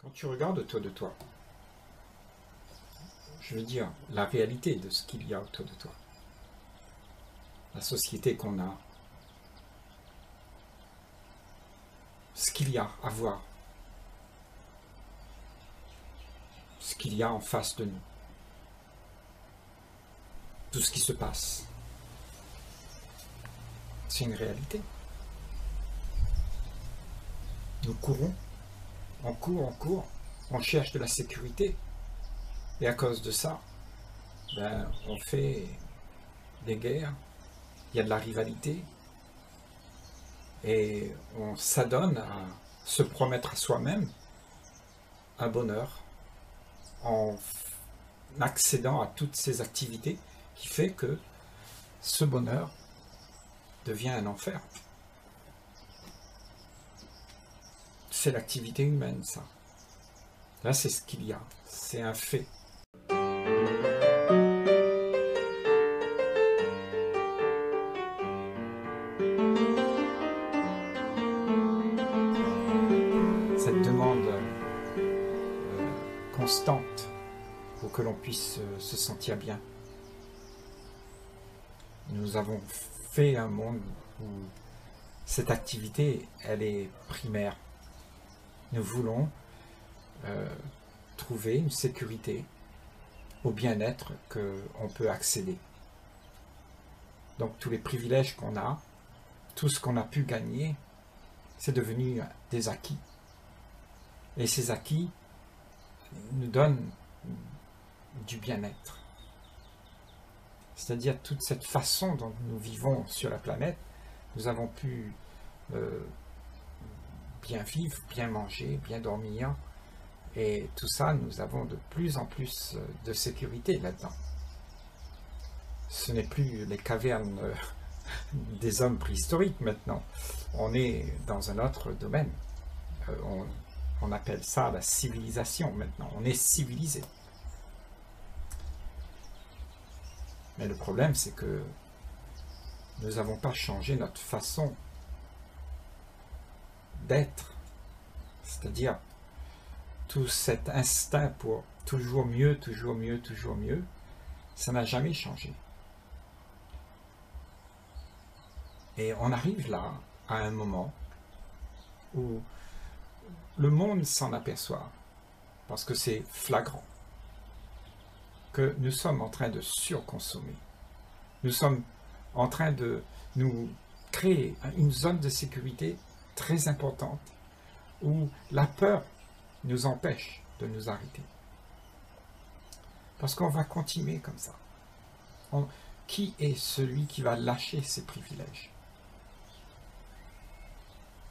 Quand tu regardes autour de toi, je veux dire la réalité de ce qu'il y a autour de toi, la société qu'on a, ce qu'il y a à voir, ce qu'il y a en face de nous, tout ce qui se passe, c'est une réalité. Nous courons, on court, on cherche de la sécurité. Et à cause de ça, on fait des guerres, il y a de la rivalité, et on s'adonne à se promettre à soi-même un bonheur en accédant à toutes ces activités qui fait que ce bonheur devient un enfer. C'est l'activité humaine, ça. Là, c'est ce qu'il y a, c'est un fait. Cette demande constante pour que l'on puisse se sentir bien. Nous avons fait un monde où cette activité, elle est primaire. Nous voulons trouver une sécurité au bien-être qu'on peut accéder. Donc tous les privilèges qu'on a, tout ce qu'on a pu gagner, c'est devenu des acquis. Et ces acquis nous donnent du bien-être. C'est-à-dire toute cette façon dont nous vivons sur la planète, nous avons pu bien vivre, bien manger, bien dormir, et tout ça, nous avons de plus en plus de sécurité là-dedans. Ce n'est plus les cavernes des hommes préhistoriques maintenant, on est dans un autre domaine. On appelle ça la civilisation maintenant, on est civilisé. Mais le problème, c'est que nous n'avons pas changé notre façon d'être. C'est-à-dire, tout cet instinct pour toujours mieux, toujours mieux, toujours mieux, ça n'a jamais changé. Et on arrive là, à un moment où le monde s'en aperçoit, parce que c'est flagrant, que nous sommes en train de surconsommer. Nous sommes en train de nous créer une zone de sécurité très importante où la peur nous empêche de nous arrêter. Parce qu'on va continuer comme ça. Qui est celui qui va lâcher ses privilèges?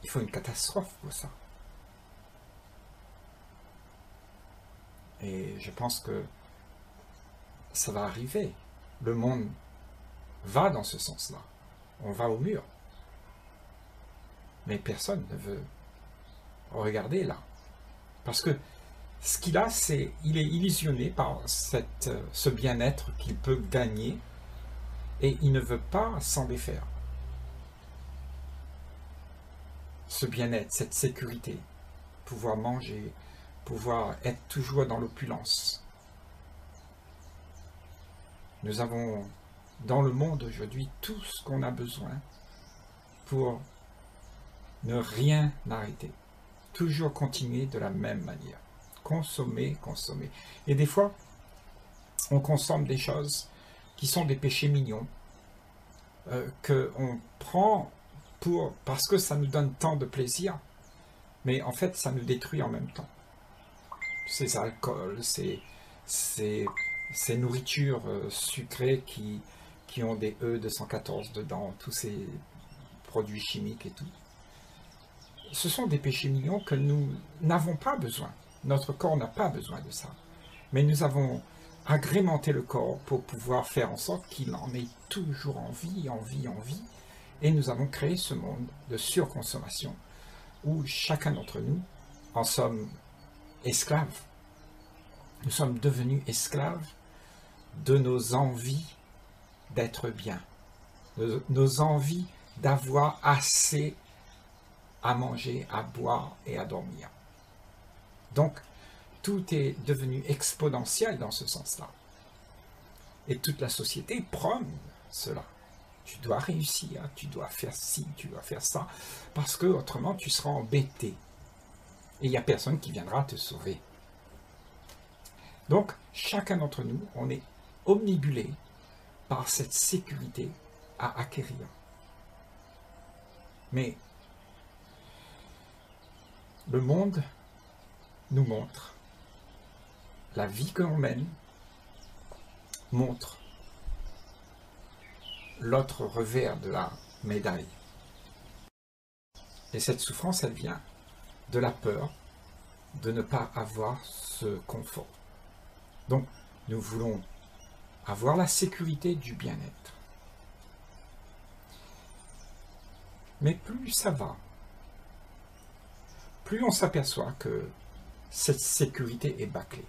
Il faut une catastrophe pour ça. Et je pense que ça va arriver. Le monde va dans ce sens-là. On va au mur. Mais personne ne veut regarder là. Parce que ce qu'il a, c'est il est illusionné par ce bien-être qu'il peut gagner et il ne veut pas s'en défaire. Ce bien-être, cette sécurité, pouvoir manger, pouvoir être toujours dans l'opulence. Nous avons dans le monde aujourd'hui tout ce qu'on a besoin pour ne rien arrêter. Toujours continuer de la même manière. Consommer, consommer. Et des fois, on consomme des choses qui sont des péchés mignons, qu'on prend parce que ça nous donne tant de plaisir, mais en fait, ça nous détruit en même temps. Ces alcools, ces nourritures sucrées qui ont des E214 dedans, tous ces produits chimiques et tout. Ce sont des péchés mignons que nous n'avons pas besoin. Notre corps n'a pas besoin de ça. Mais nous avons agrémenté le corps pour pouvoir faire en sorte qu'il en ait toujours envie. Et nous avons créé ce monde de surconsommation où chacun d'entre nous en sommes esclaves. Nous sommes devenus esclaves de nos envies d'être bien, de nos envies d'avoir assez à manger, à boire et à dormir. Donc, tout est devenu exponentiel dans ce sens-là. Et toute la société prône cela. Tu dois réussir, tu dois faire ci, tu dois faire ça, parce que autrement tu seras embêté. Et il n'y a personne qui viendra te sauver. Donc, chacun d'entre nous, on est omnibulé par cette sécurité à acquérir. Mais le monde nous montre, la vie que l'on mène montre l'autre revers de la médaille. Et cette souffrance, elle vient de la peur de ne pas avoir ce confort. Donc, nous voulons avoir la sécurité du bien-être. Mais plus ça va, plus on s'aperçoit que cette sécurité est bâclée.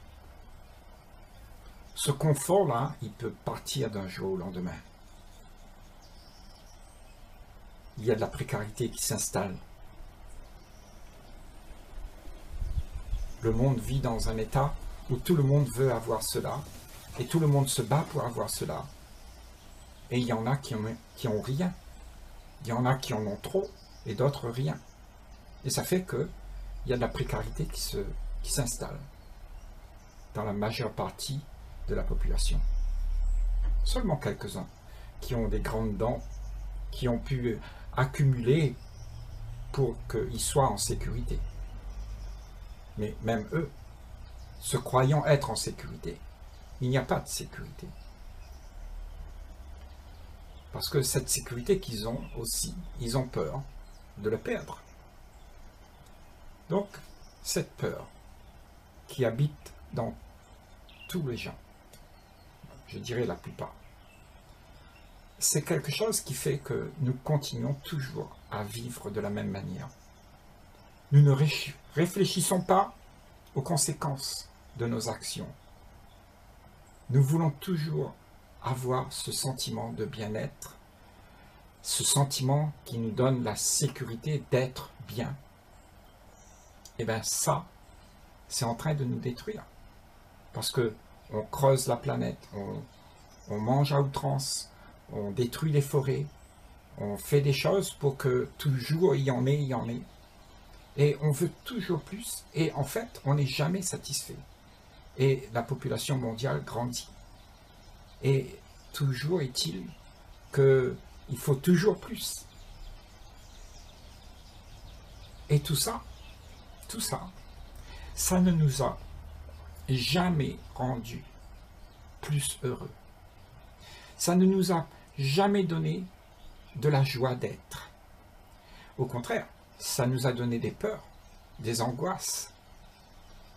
Ce confort-là, il peut partir d'un jour au lendemain. Il y a de la précarité qui s'installe. Le monde vit dans un état où tout le monde veut avoir cela, et tout le monde se bat pour avoir cela. Et il y en a qui ont rien. Il y en a qui en ont trop, et d'autres rien. Et ça fait qu'il y a de la précarité qui s'installe dans la majeure partie de la population. Seulement quelques-uns qui ont des grandes dents, qui ont pu accumuler pour qu'ils soient en sécurité. Mais même eux, se croyant être en sécurité, il n'y a pas de sécurité. Parce que cette sécurité qu'ils ont aussi, ils ont peur de la perdre. Donc, cette peur qui habite dans tous les gens, je dirais la plupart, c'est quelque chose qui fait que nous continuons toujours à vivre de la même manière. Nous ne réfléchissons pas aux conséquences de nos actions. Nous voulons toujours avoir ce sentiment de bien-être, ce sentiment qui nous donne la sécurité d'être bien. Et bien ça, c'est en train de nous détruire. Parce que on creuse la planète, on mange à outrance, on détruit les forêts, on fait des choses pour que toujours il y en ait. Et on veut toujours plus, et en fait, on n'est jamais satisfait. Et la population mondiale grandit. Et toujours est-il qu'il faut toujours plus. Et tout ça, ça ne nous a jamais rendus plus heureux. Ça ne nous a jamais donné de la joie d'être. Au contraire, ça nous a donné des peurs, des angoisses.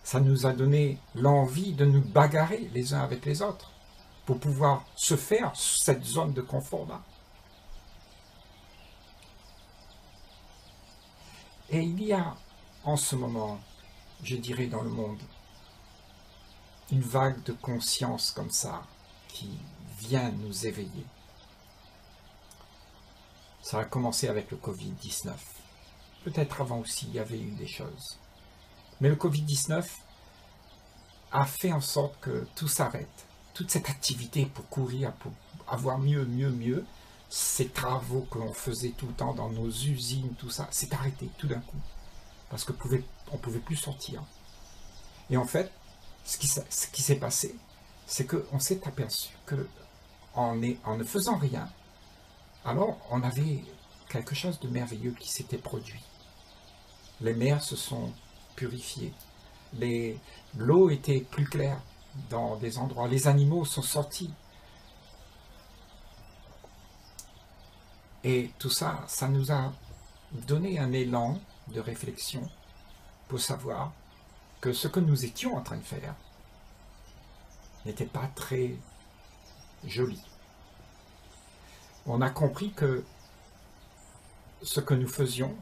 Ça nous a donné l'envie de nous bagarrer les uns avec les autres pour pouvoir se faire cette zone de confort-là. Et il y a en ce moment, je dirais dans le monde, une vague de conscience comme ça qui vient nous éveiller. Ça a commencé avec le Covid-19. Peut-être avant aussi, il y avait eu des choses. Mais le Covid-19 a fait en sorte que tout s'arrête. Toute cette activité pour courir, pour avoir mieux, ces travaux que l'on faisait tout le temps dans nos usines, tout ça, s'est arrêté tout d'un coup. Parce qu'on ne pouvait plus sortir. Et en fait, ce qui s'est passé, c'est qu'on s'est aperçu qu'en ne faisant rien, alors on avait quelque chose de merveilleux qui s'était produit. Les mers se sont purifiées, l'eau était plus claire dans des endroits, les animaux sont sortis. Et tout ça, ça nous a donné un élan de réflexion pour savoir que ce que nous étions en train de faire n'était pas très joli. On a compris que ce que nous faisions,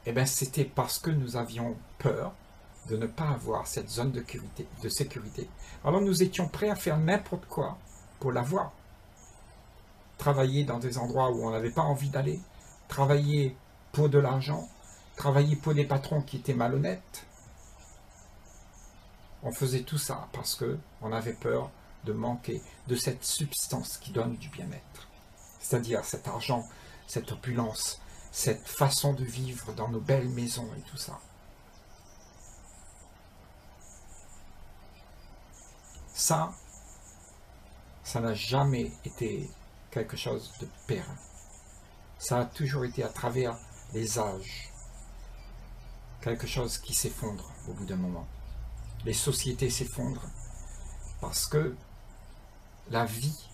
eh bien, c'était parce que nous avions peur de ne pas avoir cette zone de sécurité. Alors nous étions prêts à faire n'importe quoi pour l'avoir. Travailler dans des endroits où on n'avait pas envie d'aller, travailler pour de l'argent, travailler pour des patrons qui étaient malhonnêtes, On faisait tout ça parce qu'on avait peur de manquer de cette substance qui donne du bien-être. C'est-à-dire cet argent, cette opulence, cette façon de vivre dans nos belles maisons et tout ça. Ça n'a jamais été quelque chose de périn. Ça a toujours été à travers les âges, quelque chose qui s'effondre au bout d'un moment. Les sociétés s'effondrent parce que la vie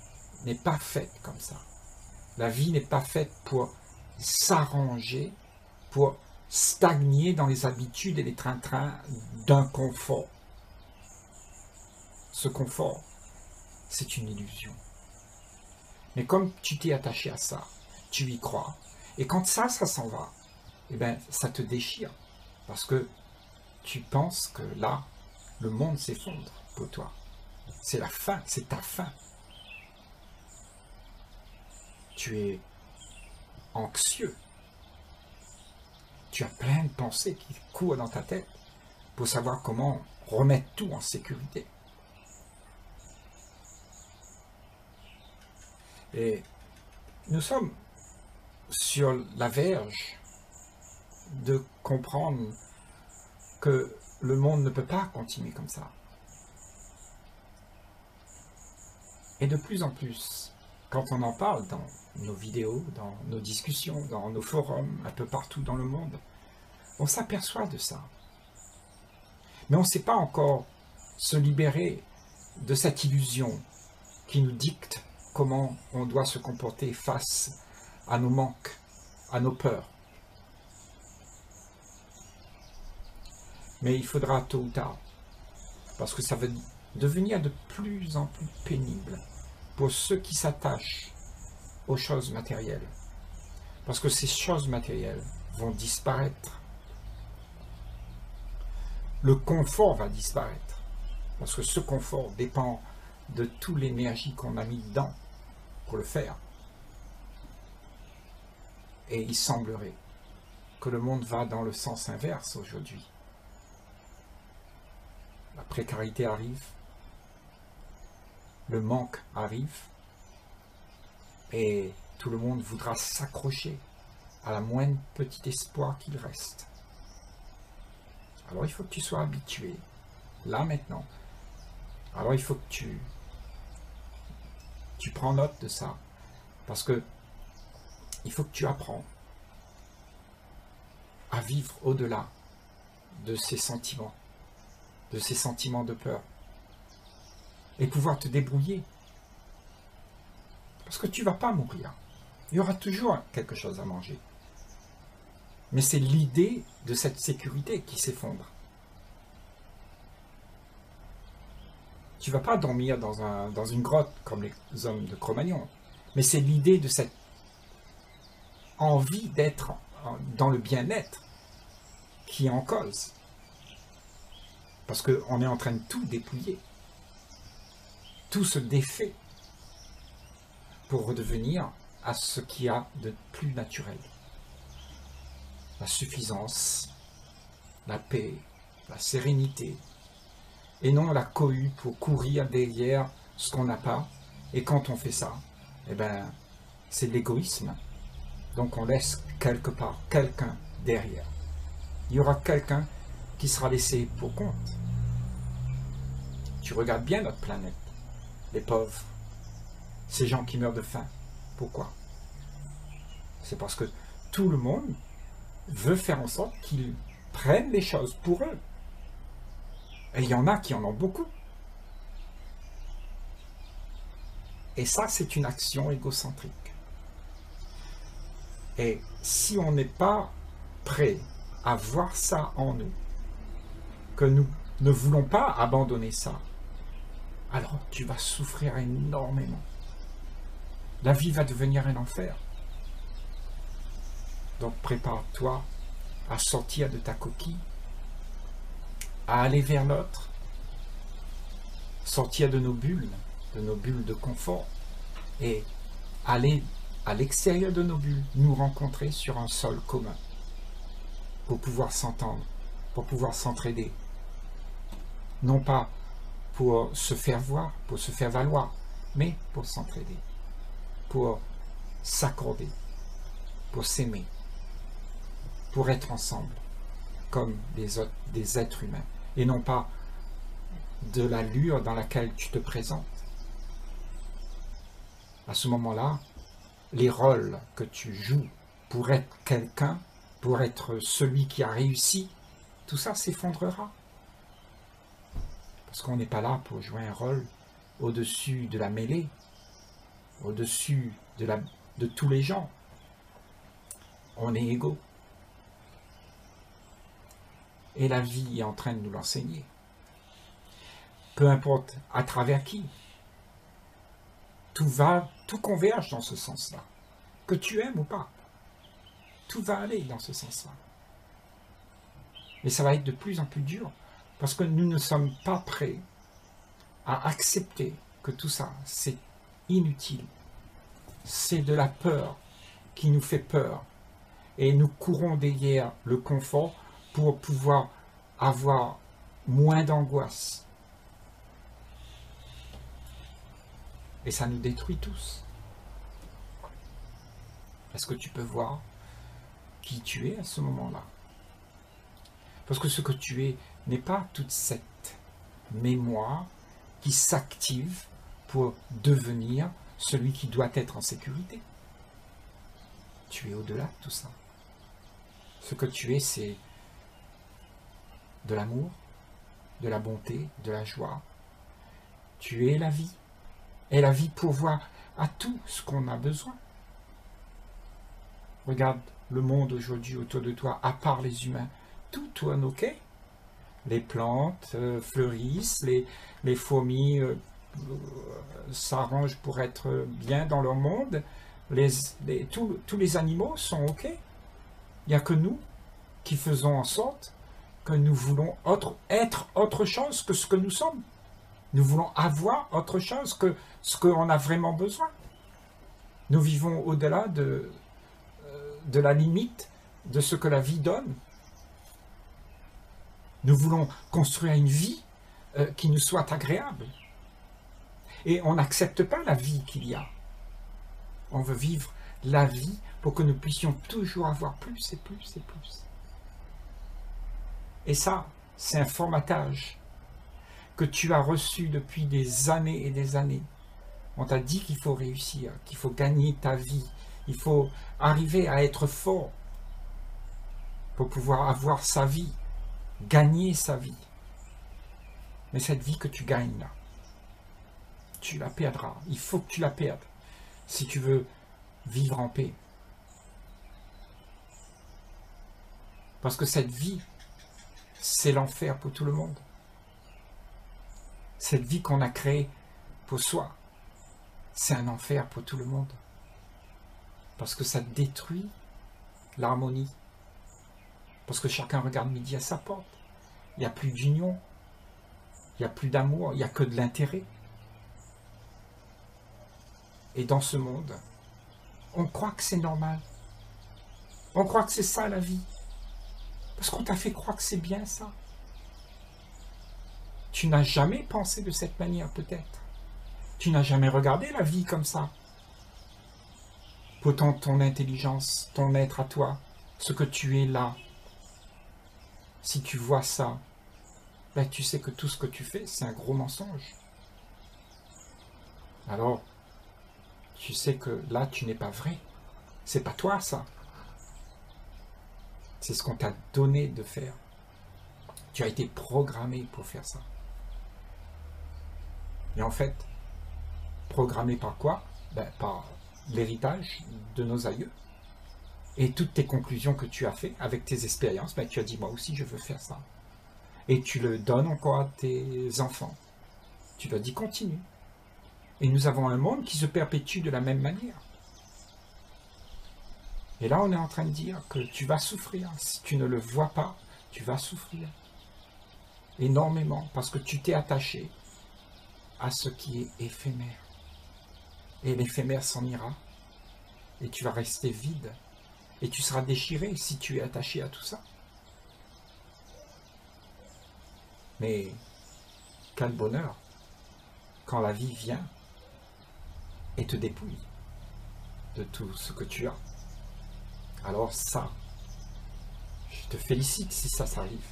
n'est pas faite comme ça. La vie n'est pas faite pour s'arranger, pour stagner dans les habitudes et les train-train d'un confort. Ce confort, c'est une illusion. Mais comme tu t'es attaché à ça, tu y crois, et quand ça s'en va, eh bien, ça te déchire, parce que tu penses que là, le monde s'effondre pour toi. C'est la fin, c'est ta fin. Tu es anxieux. Tu as plein de pensées qui courent dans ta tête pour savoir comment remettre tout en sécurité. Et nous sommes sur la verge de comprendre que le monde ne peut pas continuer comme ça. Et de plus en plus, quand on en parle dans nos vidéos, dans nos discussions, dans nos forums, un peu partout dans le monde, on s'aperçoit de ça. Mais on ne sait pas encore se libérer de cette illusion qui nous dicte comment on doit se comporter face à nos manques, à nos peurs. Mais il faudra tôt ou tard, parce que ça va devenir de plus en plus pénible pour ceux qui s'attachent aux choses matérielles. Parce que ces choses matérielles vont disparaître. Le confort va disparaître. Parce que ce confort dépend de toute l'énergie qu'on a mis dedans pour le faire. Et il semblerait que le monde va dans le sens inverse aujourd'hui. La précarité arrive, le manque arrive, et tout le monde voudra s'accrocher à la moindre petit espoir qu'il reste. Alors il faut que tu sois habitué, là maintenant. Alors il faut que tu prends note de ça, parce que il faut que tu apprends à vivre au-delà de ces sentiments de peur, et pouvoir te débrouiller. Parce que tu ne vas pas mourir. Il y aura toujours quelque chose à manger. Mais c'est l'idée de cette sécurité qui s'effondre. Tu ne vas pas dormir dans une grotte comme les hommes de Cro-Magnon. Mais c'est l'idée de cette envie d'être dans le bien-être qui est en cause. Parce qu'on est en train de tout dépouiller. Tout se défait pour redevenir à ce qu'il y a de plus naturel. La suffisance, la paix, la sérénité, et non la cohue pour courir derrière ce qu'on n'a pas. Et quand on fait ça, eh ben, c'est de l'égoïsme. Donc on laisse quelque part quelqu'un derrière. Il y aura quelqu'un qui sera laissé pour compte. Tu regardes bien notre planète, les pauvres, ces gens qui meurent de faim. Pourquoi? C'est parce que tout le monde veut faire en sorte qu'ils prennent les choses pour eux. Et il y en a qui en ont beaucoup. Et ça, c'est une action égocentrique. Et si on n'est pas prêt à voir ça en nous, que nous ne voulons pas abandonner ça, alors tu vas souffrir énormément. La vie va devenir un enfer. Donc prépare-toi à sortir de ta coquille, à aller vers l'autre, sortir de nos bulles de confort, et aller à l'extérieur de nos bulles, nous rencontrer sur un sol commun, pour pouvoir s'entendre, pour pouvoir s'entraider, non pas pour se faire voir, pour se faire valoir, mais pour s'entraider, pour s'accorder, pour s'aimer, pour être ensemble, comme des êtres humains, et non pas de l'allure dans laquelle tu te présentes. À ce moment-là, les rôles que tu joues pour être quelqu'un, pour être celui qui a réussi, tout ça s'effondrera. Parce qu'on n'est pas là pour jouer un rôle au-dessus de la mêlée, au-dessus de tous les gens. On est égaux. Et la vie est en train de nous l'enseigner. Peu importe à travers qui. Tout converge dans ce sens-là. Que tu aimes ou pas. Tout va aller dans ce sens-là. Mais ça va être de plus en plus dur. Parce que nous ne sommes pas prêts à accepter que tout ça, c'est inutile. C'est de la peur qui nous fait peur. Et nous courons derrière le confort pour pouvoir avoir moins d'angoisse. Et ça nous détruit tous. Est-ce que tu peux voir qui tu es à ce moment-là? Parce que ce que tu es n'est pas toute cette mémoire qui s'active pour devenir celui qui doit être en sécurité. Tu es au-delà de tout ça. Ce que tu es, c'est de l'amour, de la bonté, de la joie. Tu es la vie. Et la vie pourvoit à tout ce qu'on a besoin. Regarde le monde aujourd'hui autour de toi, à part les humains. Tout tourne ok. Les plantes fleurissent, les fourmis s'arrangent pour être bien dans leur monde. Tous les animaux sont ok. Il n'y a que nous qui faisons en sorte que nous voulons être autre chose que ce que nous sommes. Nous voulons avoir autre chose que ce qu'on a vraiment besoin. Nous vivons au-delà de la limite de ce que la vie donne. Nous voulons construire une vie qui nous soit agréable. Et on n'accepte pas la vie qu'il y a. On veut vivre la vie pour que nous puissions toujours avoir plus et plus et plus. Et ça, c'est un formatage que tu as reçu depuis des années et des années. On t'a dit qu'il faut réussir, qu'il faut gagner ta vie, il faut arriver à être fort pour pouvoir avoir sa vie, gagner sa vie. Mais cette vie que tu gagnes là, tu la perdras. Il faut que tu la perdes si tu veux vivre en paix. Parce que cette vie, c'est l'enfer pour tout le monde. Cette vie qu'on a créée pour soi, c'est un enfer pour tout le monde. Parce que ça détruit l'harmonie. Parce que chacun regarde midi à sa porte. Il n'y a plus d'union. Il n'y a plus d'amour. Il n'y a que de l'intérêt. Et dans ce monde, on croit que c'est normal. On croit que c'est ça la vie. Parce qu'on t'a fait croire que c'est bien ça. Tu n'as jamais pensé de cette manière peut-être. Tu n'as jamais regardé la vie comme ça. Pourtant ton intelligence, ton être à toi, ce que tu es là, si tu vois ça, ben tu sais que tout ce que tu fais, c'est un gros mensonge. Alors, tu sais que là, tu n'es pas vrai. C'est pas toi, ça. C'est ce qu'on t'a donné de faire. Tu as été programmé pour faire ça. Et en fait, programmé par quoi? Ben, par l'héritage de nos aïeux. Et toutes tes conclusions que tu as fait avec tes expériences, ben, tu as dit, moi aussi, je veux faire ça. Et tu le donnes encore à tes enfants. Tu leur dis, continue. Et nous avons un monde qui se perpétue de la même manière. Et là, on est en train de dire que tu vas souffrir. Si tu ne le vois pas, tu vas souffrir. Énormément, parce que tu t'es attaché à ce qui est éphémère. Et l'éphémère s'en ira. Et tu vas rester vide. Et tu seras déchiré si tu es attaché à tout ça. Mais quel bonheur quand la vie vient et te dépouille de tout ce que tu as. Alors ça, je te félicite si ça t'arrive.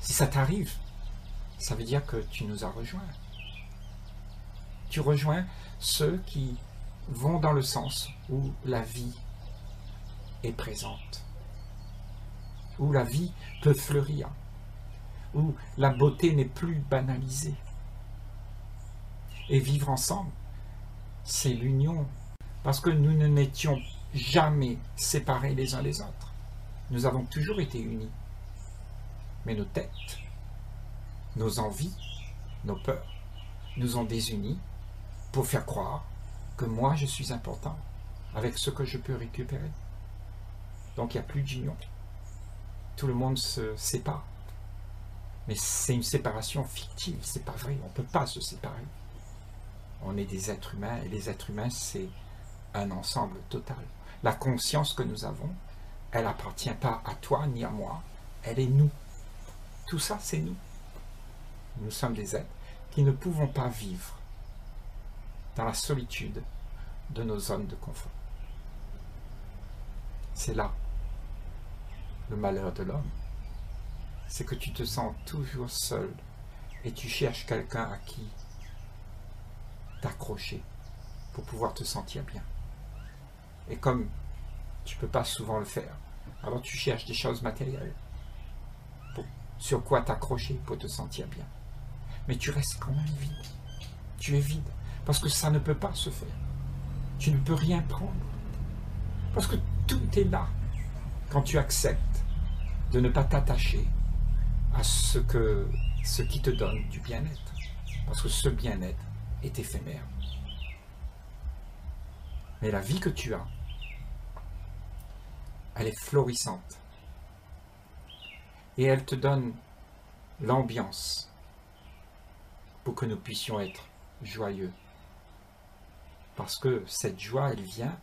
Si ça t'arrive, ça veut dire que tu nous as rejoints. Tu rejoins ceux qui vont dans le sens où la vie est présente, où la vie peut fleurir, où la beauté n'est plus banalisée. Et vivre ensemble, c'est l'union, parce que nous ne n'étions jamais séparés les uns des autres. Nous avons toujours été unis. Mais nos têtes, nos envies, nos peurs nous ont désunis pour faire croire que moi je suis important avec ce que je peux récupérer. Donc il n'y a plus d'union. Tout le monde se sépare. Mais c'est une séparation fictive, c'est pas vrai, on ne peut pas se séparer. On est des êtres humains et les êtres humains c'est un ensemble total. La conscience que nous avons, elle n'appartient pas à toi ni à moi, elle est nous. Tout ça c'est nous. Nous sommes des êtres qui ne pouvons pas vivre dans la solitude de nos zones de confort. C'est là le malheur de l'homme. C'est que tu te sens toujours seul et tu cherches quelqu'un à qui t'accrocher pour pouvoir te sentir bien. Et comme tu ne peux pas souvent le faire, alors tu cherches des choses matérielles sur quoi t'accrocher pour te sentir bien. Mais tu restes quand même vide. Tu es vide parce que ça ne peut pas se faire. Tu ne peux rien prendre parce que tout est là quand tu acceptes de ne pas t'attacher à ce qui te donne du bien-être. Parce que ce bien-être est éphémère. Mais la vie que tu as, elle est florissante. Et elle te donne l'ambiance pour que nous puissions être joyeux. Parce que cette joie, elle vient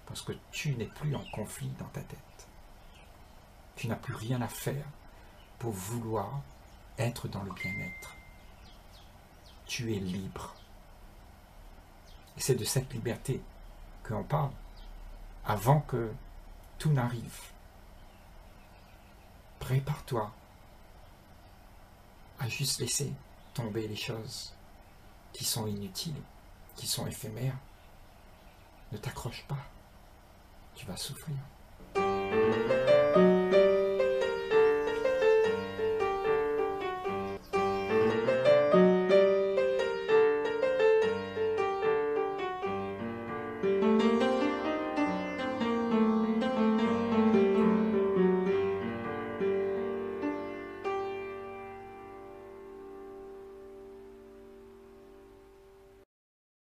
parce que tu n'es plus en conflit dans ta tête. Tu n'as plus rien à faire pour vouloir être dans le bien-être. Tu es libre. Et c'est de cette liberté qu'on parle avant que tout n'arrive. Prépare-toi à juste laisser tomber les choses qui sont inutiles, qui sont éphémères. Ne t'accroche pas, tu vas souffrir.